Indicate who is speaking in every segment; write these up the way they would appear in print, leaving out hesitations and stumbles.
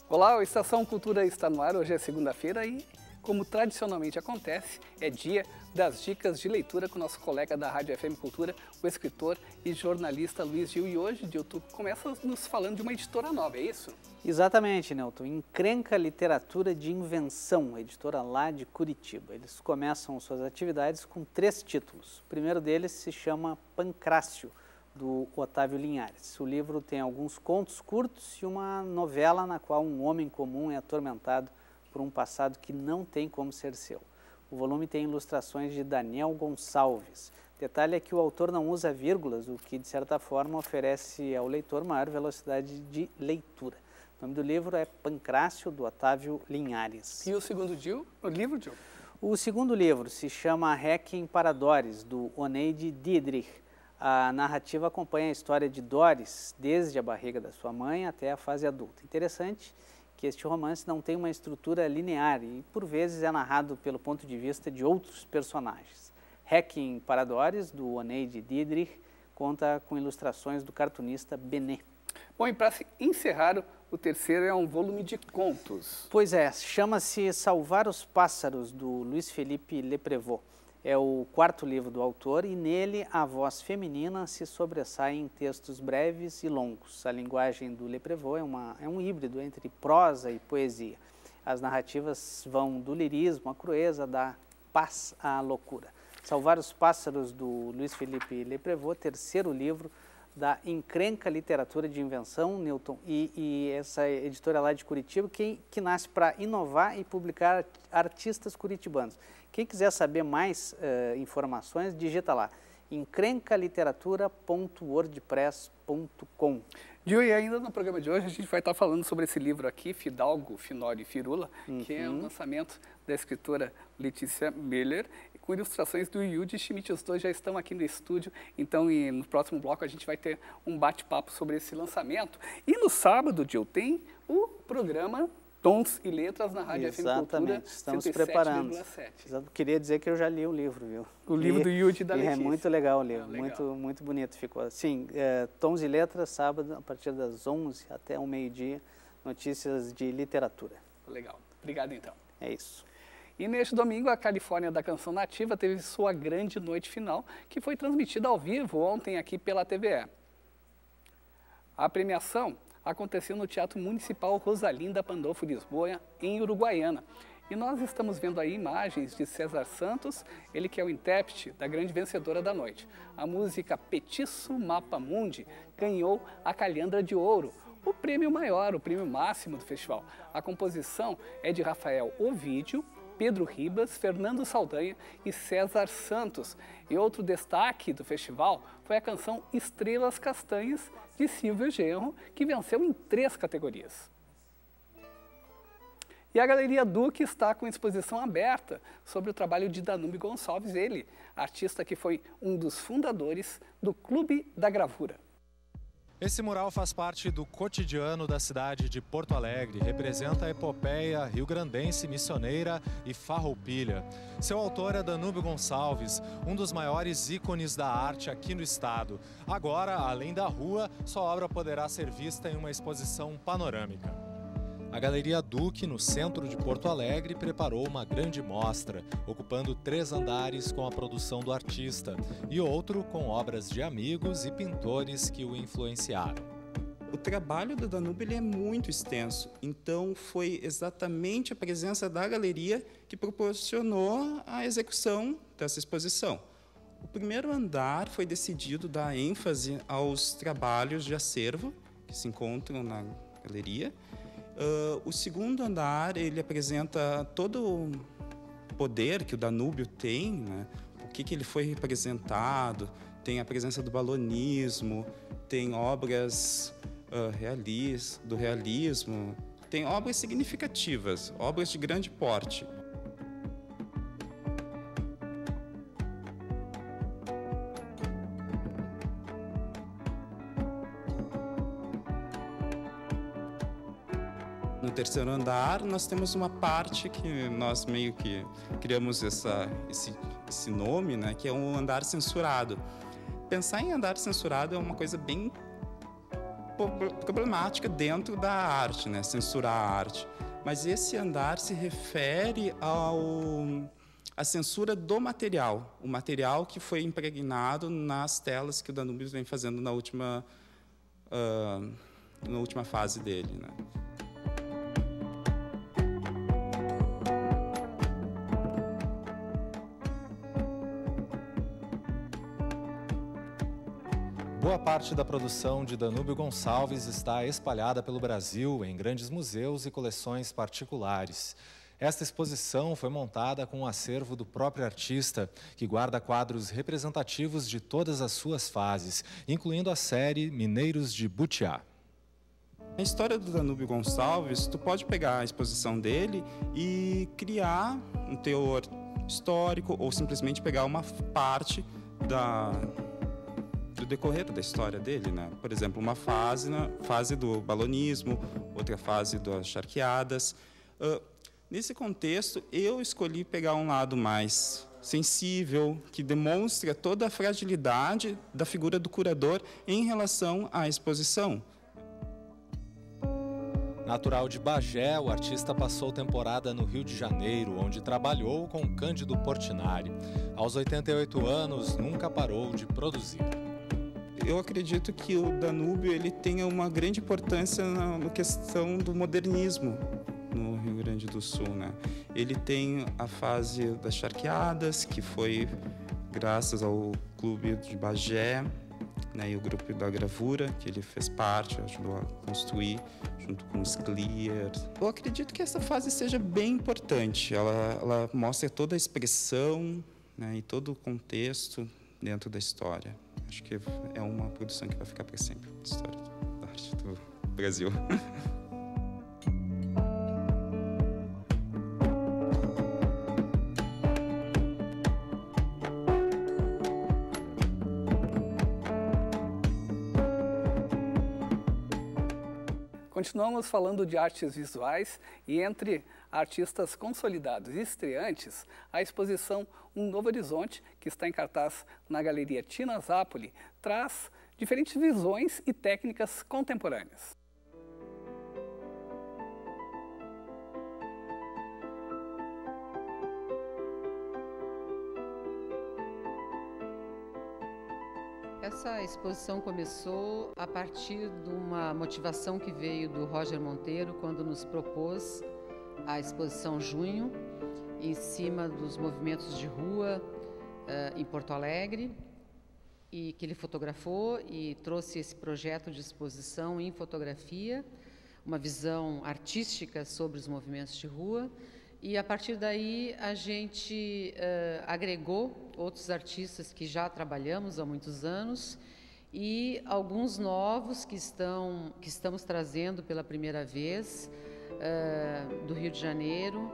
Speaker 1: Olá, o Estação Cultura está no ar. Hoje é segunda-feira e, como tradicionalmente acontece, é dia das dicas de leitura com o nosso colega da Rádio FM Cultura, o escritor e jornalista Luiz Gil. E hoje, Gil, tu começa nos falando de uma editora nova, é isso?
Speaker 2: Exatamente, Nelton. Encrenca Literatura de Invenção, editora lá de Curitiba. Eles começam suas atividades com 3 títulos. O primeiro deles se chama Pancrácio, do Otávio Linhares. O livro tem alguns contos curtos e uma novela na qual um homem comum é atormentado por um passado que não tem como ser seu. O volume tem ilustrações de Daniel Gonçalves. Detalhe é que o autor não usa vírgulas, o que de certa forma oferece ao leitor maior velocidade de leitura. O nome do livro é Pancrácio, do Otávio Linhares.
Speaker 1: E o segundo livro, Gil?
Speaker 2: O segundo livro se chama Requiem para Doris, do Oneide Diedrich. A narrativa acompanha a história de Doris, desde a barriga da sua mãe até a fase adulta. Interessante que este romance não tem uma estrutura linear e, por vezes, é narrado pelo ponto de vista de outros personagens. Requiem para Doris, do Oneide Diedrich, conta com ilustrações do cartunista Benet.
Speaker 1: Bom, e para encerrar, o terceiro é um volume de contos.
Speaker 2: Pois é, chama-se Salvar os Pássaros, do Luiz Felipe Leprevot. É o 4º livro do autor e nele a voz feminina se sobressai em textos breves e longos. A linguagem do Leprevot é um híbrido entre prosa e poesia. As narrativas vão do lirismo à crueza, da paz à loucura. Salvar os Pássaros, do Luiz Felipe Leprevot, 3º livro da Encrenca Literatura de Invenção, Newton, e essa editora lá de Curitiba, que nasce para inovar e publicar artistas curitibanos. Quem quiser saber mais informações, digita lá, encrencaliteratura.wordpress.com.
Speaker 1: Gil, e ainda no programa de hoje a gente vai estar falando sobre esse livro aqui, Fidalgo, Finório e Firula, que é um lançamento da escritora Letícia Miller, com ilustrações do Yudi Schmidt. Os dois já estão aqui no estúdio, então no próximo bloco a gente vai ter um bate-papo sobre esse lançamento. E no sábado, Gil, tem o programa Tons e Letras na Rádio FM Cultura.
Speaker 2: Exatamente, estamos preparando. Queria dizer que eu já li o livro, viu?
Speaker 1: O livro do Yudi da Letícia.
Speaker 2: É muito legal o livro, muito bonito ficou. Sim, Tons e Letras, sábado, a partir das 11 até o meio-dia, notícias de literatura.
Speaker 1: Legal, obrigado então.
Speaker 2: É isso.
Speaker 1: E neste domingo, a Califórnia da Canção Nativa teve sua grande noite final, que foi transmitida ao vivo ontem aqui pela TVE. A premiação aconteceu no Teatro Municipal Rosalinda Pandolfo Lisboa, em Uruguaiana. E nós estamos vendo aí imagens de César Santos, ele que é o intérprete da grande vencedora da noite. A música Petiço Mapa Mundi ganhou a Calhandra de Ouro, o prêmio maior, o prêmio máximo do festival. A composição é de Rafael Ovídio, Pedro Ribas, Fernando Saldanha e César Santos. E outro destaque do festival foi a canção Estrelas Castanhas, de Silvio Genro, que venceu em 3 categorias. E a Galeria Duque está com exposição aberta sobre o trabalho de Danúbio Gonçalves, ele, artista que foi um dos fundadores do Clube da Gravura.
Speaker 3: Esse mural faz parte do cotidiano da cidade de Porto Alegre, representa a epopeia rio-grandense missioneira e farroupilha. Seu autor é Danúbio Gonçalves, um dos maiores ícones da arte aqui no estado. Agora, além da rua, sua obra poderá ser vista em uma exposição panorâmica. A Galeria Duque, no centro de Porto Alegre, preparou uma grande mostra, ocupando 3 andares com a produção do artista e outro com obras de amigos e pintores que o influenciaram.
Speaker 4: O trabalho do Danúbio ele é muito extenso, então foi exatamente a presença da galeria que proporcionou a execução dessa exposição. O primeiro andar foi decidido dar ênfase aos trabalhos de acervo que se encontram na galeria. O segundo andar, ele apresenta todo o poder que o Danúbio tem, né? O que ele foi representado, tem a presença do balonismo, tem obras do realismo, tem obras significativas, obras de grande porte. No terceiro andar, nós temos uma parte que nós meio que criamos esse nome, né, que é um andar censurado. Pensar em andar censurado é uma coisa bem problemática dentro da arte, né? Censurar a arte. Mas esse andar se refere à censura do material, o material que foi impregnado nas telas que o Danúbio vem fazendo na última fase dele, né?
Speaker 3: Boa parte da produção de Danúbio Gonçalves está espalhada pelo Brasil em grandes museus e coleções particulares. Esta exposição foi montada com um acervo do próprio artista, que guarda quadros representativos de todas as suas fases, incluindo a série Mineiros de Butiá.
Speaker 4: A história do Danúbio Gonçalves, tu pode pegar a exposição dele e criar um teor histórico ou simplesmente pegar uma parte do decorrer da história dele, né? Por exemplo, uma fase do balonismo, outra fase das charqueadas. Nesse contexto, eu escolhi pegar um lado mais sensível, que demonstra toda a fragilidade da figura do curador em relação à exposição.
Speaker 3: Natural de Bagé, o artista passou temporada no Rio de Janeiro, onde trabalhou com Cândido Portinari. Aos 88 anos, nunca parou de produzir.
Speaker 4: Eu acredito que o Danúbio ele tenha uma grande importância na questão do modernismo no Rio Grande do Sul, né? Ele tem a fase das charqueadas, que foi graças ao Clube de Bagé, né, e o grupo da gravura, que ele fez parte, ajudou a construir, junto com os Clear. Eu acredito que essa fase seja bem importante. Ela mostra toda a expressão, né, e todo o contexto dentro da história. Acho que é uma produção que vai ficar para sempre na história da arte do Brasil.
Speaker 1: Continuamos falando de artes visuais e entre artistas consolidados e estreantes, a exposição Um Novo Horizonte, que está em cartaz na Galeria Tina Zápoli, traz diferentes visões e técnicas contemporâneas.
Speaker 5: Essa exposição começou a partir de uma motivação que veio do Roger Monteiro quando nos propôs a exposição Junho, em cima dos movimentos de rua em Porto Alegre, e que ele fotografou e trouxe esse projeto de exposição em fotografia, uma visão artística sobre os movimentos de rua. E, a partir daí, a gente agregou outros artistas que já trabalhamos há muitos anos e alguns novos que estamos trazendo pela primeira vez do Rio de Janeiro,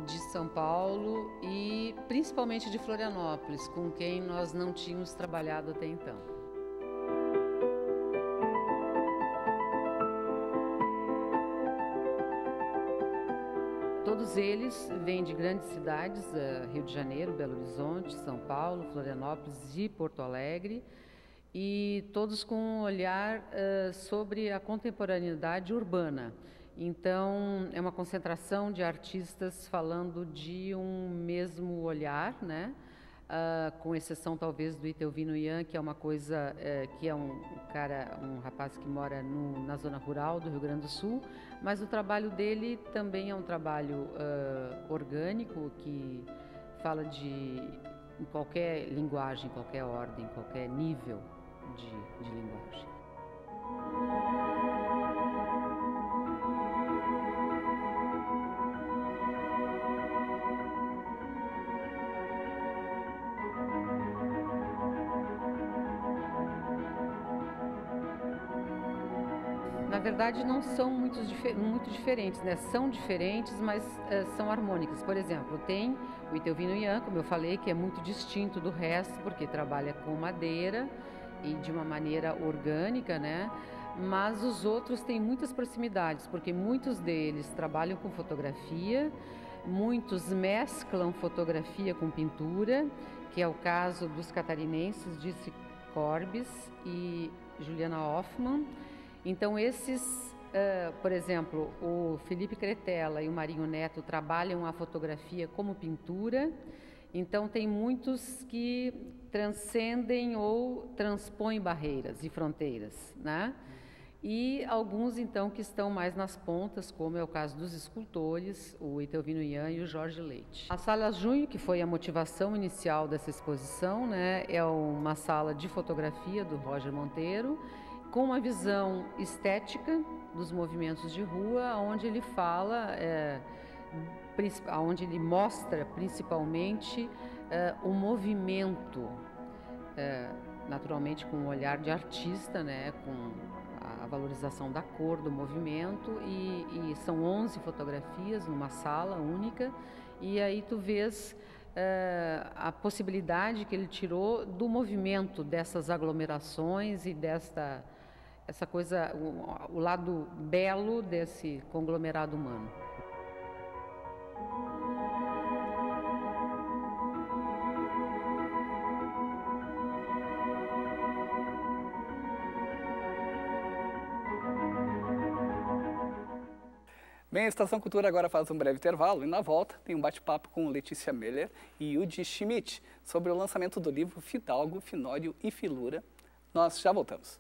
Speaker 5: de São Paulo e principalmente de Florianópolis, com quem nós não tínhamos trabalhado até então. Todos eles vêm de grandes cidades, Rio de Janeiro, Belo Horizonte, São Paulo, Florianópolis e Porto Alegre, e todos com um olhar sobre a contemporaneidade urbana. Então, é uma concentração de artistas falando de um mesmo olhar, né? Com exceção talvez do Itelvino Ian, que é uma coisa, que é um rapaz que mora na zona rural do Rio Grande do Sul, mas o trabalho dele também é um trabalho orgânico, que fala em qualquer linguagem, qualquer ordem, qualquer nível de linguagem. Na verdade, não são muito diferentes, né? São diferentes, mas são harmônicas. Por exemplo, tem o Itelvino Ian, como eu falei, que é muito distinto do resto, porque trabalha com madeira e de uma maneira orgânica, né? Mas os outros têm muitas proximidades, porque muitos deles trabalham com fotografia, muitos mesclam fotografia com pintura, que é o caso dos catarinenses Dizzy Corbis e Juliana Hoffmann. Então, por exemplo, o Felipe Cretella e o Marinho Neto trabalham a fotografia como pintura, então tem muitos que transcendem ou transpõem barreiras e fronteiras, né? E alguns, então, que estão mais nas pontas, como é o caso dos escultores, o Etelvino Ian e o Jorge Leite. A Sala Junho, que foi a motivação inicial dessa exposição, né, é uma sala de fotografia do Roger Monteiro, com uma visão estética dos movimentos de rua, onde ele fala, onde ele mostra principalmente o movimento, naturalmente com um olhar de artista, né, com a valorização da cor, do movimento, e são 11 fotografias numa sala única, e aí tu vês a possibilidade que ele tirou do movimento dessas aglomerações e essa coisa, o lado belo desse conglomerado humano.
Speaker 1: Bem, a Estação Cultura agora faz um breve intervalo e na volta tem um bate-papo com Letícia Meller e Yudi Schmidt sobre o lançamento do livro Fidalgo, Finório e Filura. Nós já voltamos.